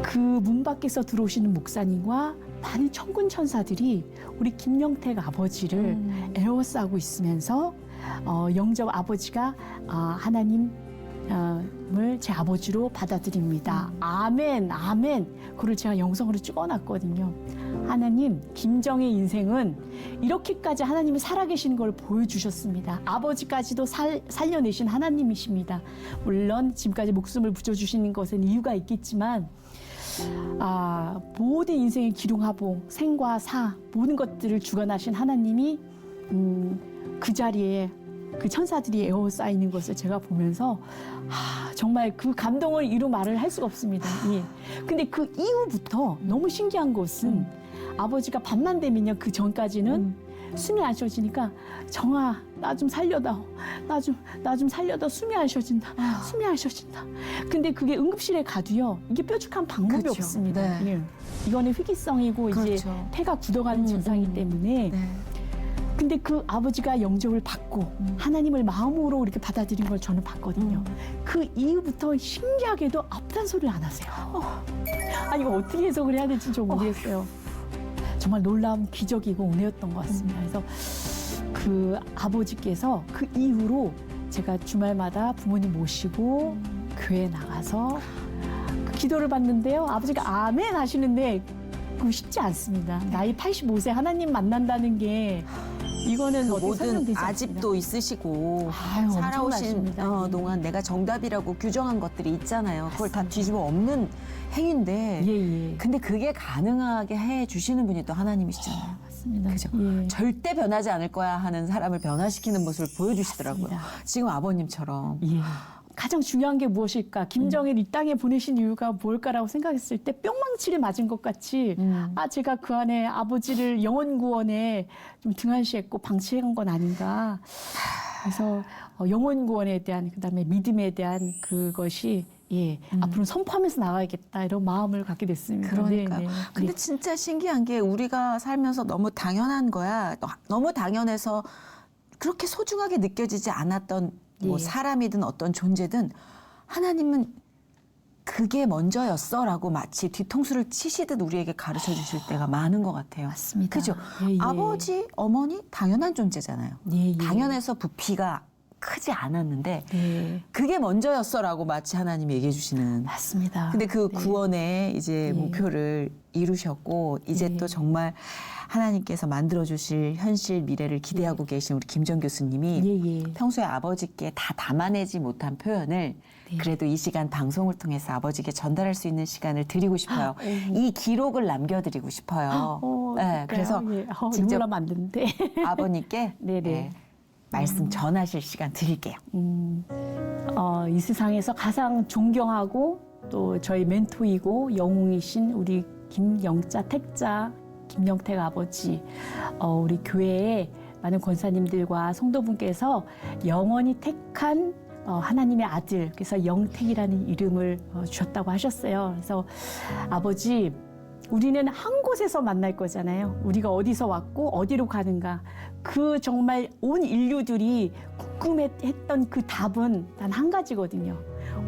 그 문 밖에서 들어오시는 목사님과 많은 천군 천사들이 우리 김영택 아버지를 에워싸고 있으면서 영접 아버지가 하나님 을 제 아버지로 받아들입니다. 아멘, 아멘. 그걸 제가 영성으로 찍어놨거든요. 하나님, 김정의 인생은 이렇게까지 하나님이 살아계시는 걸 보여주셨습니다. 아버지까지도 살려내신 하나님이십니다. 물론 지금까지 목숨을 붙여주시는 것은 이유가 있겠지만 모든 인생의 기륭하복, 생과 사 모든 것들을 주관하신 하나님이 그 자리에 그 천사들이 에워싸이는 것을 제가 보면서 정말 그 감동을 이루 말을 할 수가 없습니다. 예. 근데 그 이후부터 너무 신기한 것은 아버지가 밤만 되면요 그 전까지는 숨이 안 쉬어지니까 정아 나 좀 살려다오. 나 좀 살려다 숨이 안 쉬어진다. 숨이 안 쉬어진다. 근데 그게 응급실에 가도요 이게 뾰족한 방법이 그렇죠. 없습니다. 네. 예. 이거는 희귀성이고 이제 그렇죠. 폐가 굳어가는 증상이기 때문에 근데 그 아버지가 영접을 받고 하나님을 마음으로 이렇게 받아들인 걸 저는 봤거든요. 그 이후부터 신기하게도 앞단 소리를 안 하세요. 아니 이거 어떻게 해석을 해야 될지 좀 모르겠어요. 정말 놀라운 기적이고 은혜였던 것 같습니다. 그래서 그 아버지께서 그 이후로 제가 주말마다 부모님 모시고 교회 나가서 그 기도를 받는데요. 아버지가 아멘 하시는데 그거 쉽지 않습니다. 나이 85세 하나님 만난다는 게 이거는 어떻게 모든 설명되지 않습니다. 아집도 있으시고 아유, 살아오신 엄청나십니다. 동안 내가 정답이라고 규정한 것들이 있잖아요. 그걸 다 뒤집어 엎는 행위인데 예. 근데 그게 가능하게 해주시는 분이 또 하나님이시잖아요. 맞습니다. 그죠? 예. 절대 변하지 않을 거야 하는 사람을 변화시키는 모습을 보여주시더라고요. 맞습니다. 지금 아버님처럼. 예. 가장 중요한 게 무엇일까? 김정일 이 땅에 보내신 이유가 뭘까라고 생각했을 때 뿅망치를 맞은 것 같이 제가 그 안에 아버지를 영원 구원에 좀 등한시했고 방치한 건 아닌가. 그래서 영원 구원에 대한 그다음에 믿음에 대한 그것이 앞으로 선포하면서 나가야겠다 이런 마음을 갖게 됐습니다. 그러니까요. 네, 네. 근데 진짜 신기한 게 우리가 살면서 너무 당연한 거야. 너무 당연해서 그렇게 소중하게 느껴지지 않았던 뭐 사람이든 어떤 존재든 하나님은 그게 먼저였어라고 마치 뒤통수를 치시듯 우리에게 가르쳐 주실 때가 많은 것 같아요. 맞습니다. 그죠? 예. 아버지, 어머니 당연한 존재잖아요. 예. 당연해서 부피가 크지 않았는데 예. 그게 먼저였어라고 마치 하나님이 얘기해 주시는. 맞습니다. 근데 그 네. 구원의 이제 예. 목표를 이루셨고 이제 예. 또 정말 하나님께서 만들어 주실 현실 미래를 기대하고 계신 우리 김정 교수님이 평소에 아버지께 다 담아내지 못한 표현을 그래도 이 시간 방송을 통해서 아버지께 전달할 수 있는 시간을 드리고 싶어요. 이 기록을 남겨드리고 싶어요. 네, 그래서 예. 직접 눈물 나면 안 되는데. 아버님께 네네. 예, 말씀 전하실 시간 드릴게요. 이 세상에서 가장 존경하고 또 저희 멘토이고 영웅이신 우리 김영자 택자 김영택 아버지, 우리 교회의 많은 권사님들과 성도분께서 영원히 택한 하나님의 아들, 그래서 영택이라는 이름을 주셨다고 하셨어요. 그래서 아버지, 우리는 한 곳에서 만날 거잖아요. 우리가 어디서 왔고 어디로 가는가. 그 정말 온 인류들이 궁금했던 그 답은 단 한 가지거든요.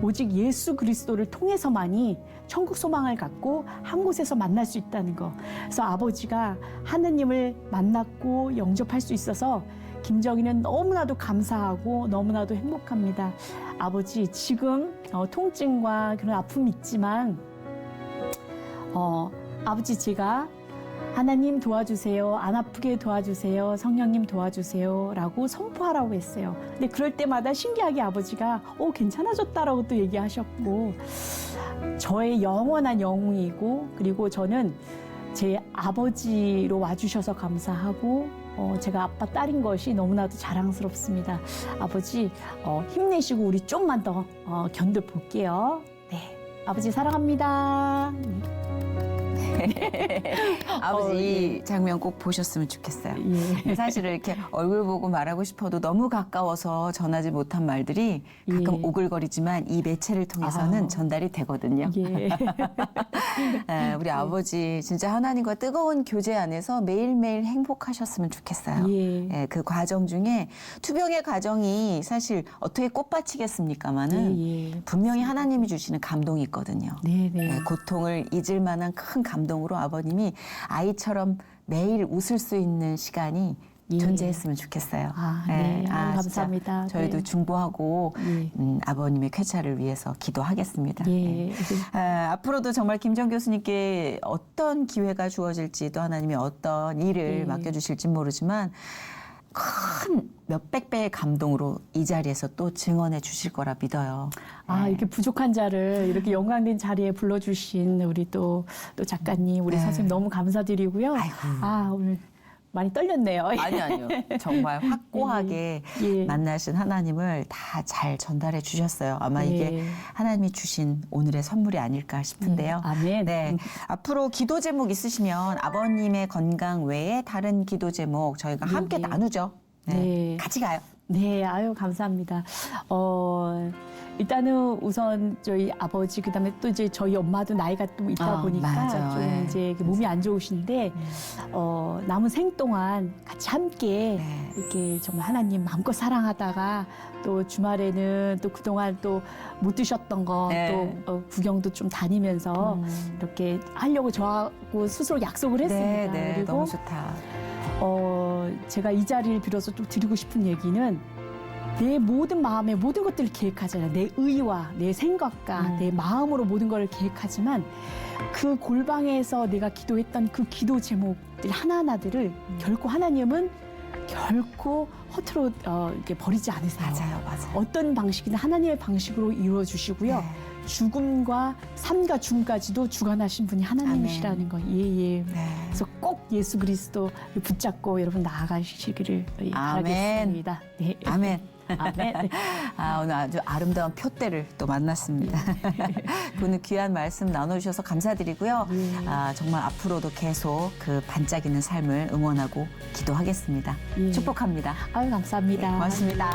오직 예수 그리스도를 통해서만이 천국 소망을 갖고 한 곳에서 만날 수 있다는 거. 그래서 아버지가 하느님을 만났고 영접할 수 있어서 김정희는 너무나도 감사하고 너무나도 행복합니다. 아버지, 지금 통증과 그런 아픔이 있지만 아버지, 제가 하나님 도와주세요, 안 아프게 도와주세요, 성령님 도와주세요 라고 선포하라고 했어요. 근데 그럴 때마다 신기하게 아버지가 괜찮아졌다라고 또 얘기하셨고, 저의 영원한 영웅이고, 그리고 저는 제 아버지로 와주셔서 감사하고, 제가 아빠 딸인 것이 너무나도 자랑스럽습니다. 아버지, 힘내시고 우리 좀만 더 견뎌볼게요. 네, 아버지 사랑합니다. 아버지 예. 이 장면 꼭 보셨으면 좋겠어요. 예. 사실은 이렇게 얼굴 보고 말하고 싶어도 너무 가까워서 전하지 못한 말들이 가끔 예. 오글거리지만 이 매체를 통해서는 전달이 되거든요. 예. 우리 아버지 진짜 하나님과 뜨거운 교제 안에서 매일매일 행복하셨으면 좋겠어요. 예. 예, 그 과정 중에 투병의 과정이 사실 어떻게 꽃밭이겠습니까마는 예, 예. 분명히 하나님이 주시는 감동이 있거든요. 네, 네. 예, 고통을 잊을 만한 큰 감동으로 아버님이 아이처럼 매일 웃을 수 있는 시간이 예. 존재했으면 좋겠어요. 네. 진짜 감사합니다. 저희도 네. 중보하고 예. 아버님의 쾌차를 위해서 기도하겠습니다. 예. 앞으로도 정말 김정 교수님께 어떤 기회가 주어질지 또 하나님이 어떤 일을 예. 맡겨주실지 모르지만 큰 몇백 배의 감동으로 이 자리에서 또 증언해 주실 거라 믿어요. 이렇게 부족한 자를 이렇게 영광된 자리에 불러주신 우리 또 작가님, 우리 네. 선생님 너무 감사드리고요. 아이고. 오늘 많이 떨렸네요. 아니요. 정말 확고하게 예. 만나신 하나님을 다 잘 전달해 주셨어요. 아마 이게 예. 하나님이 주신 오늘의 선물이 아닐까 싶은데요. 아멘. 네. 앞으로 기도 제목 있으시면 아버님의 건강 외에 다른 기도 제목 저희가 함께 네. 나누죠. 네. 같이 가요. 네, 감사합니다. 일단은 우선 저희 아버지, 그다음에 또 이제 저희 엄마도 나이가 또 있다 보니까 맞아. 좀 예. 이제 몸이 안 좋으신데 남은 생 동안 같이 함께 네. 이렇게 정말 하나님 마음껏 사랑하다가 또 주말에는 또 그동안 또 못 드셨던 거 또 네. 구경도 좀 다니면서 이렇게 하려고 저하고 스스로 약속을 했습니다. 네, 그리고 너무 좋다. 제가 이 자리를 빌어서 또 드리고 싶은 얘기는 내 모든 마음에 모든 것들을 계획하잖아요. 내 의와 내 생각과 내 마음으로 모든 걸 계획하지만 그 골방에서 내가 기도했던 그 기도 제목들 하나하나들을 결코 하나님은 결코 허투루 이렇게 버리지 않으세요. 맞아요. 어떤 방식이든 하나님의 방식으로 이루어 주시고요. 네. 죽음과 삶과 죽음까지도 주관하신 분이 하나님이시라는 거. 예. 네. 그래서 꼭 예수 그리스도 붙잡고 여러분 나아가시기를 바라겠습니다. 네. 아멘. 아멘. 오늘 아주 아름다운 표대를 또 만났습니다. 오늘 귀한 말씀 나눠주셔서 감사드리고요. 정말 앞으로도 계속 그 반짝이는 삶을 응원하고 기도하겠습니다. 예. 축복합니다. 감사합니다. 고맙습니다.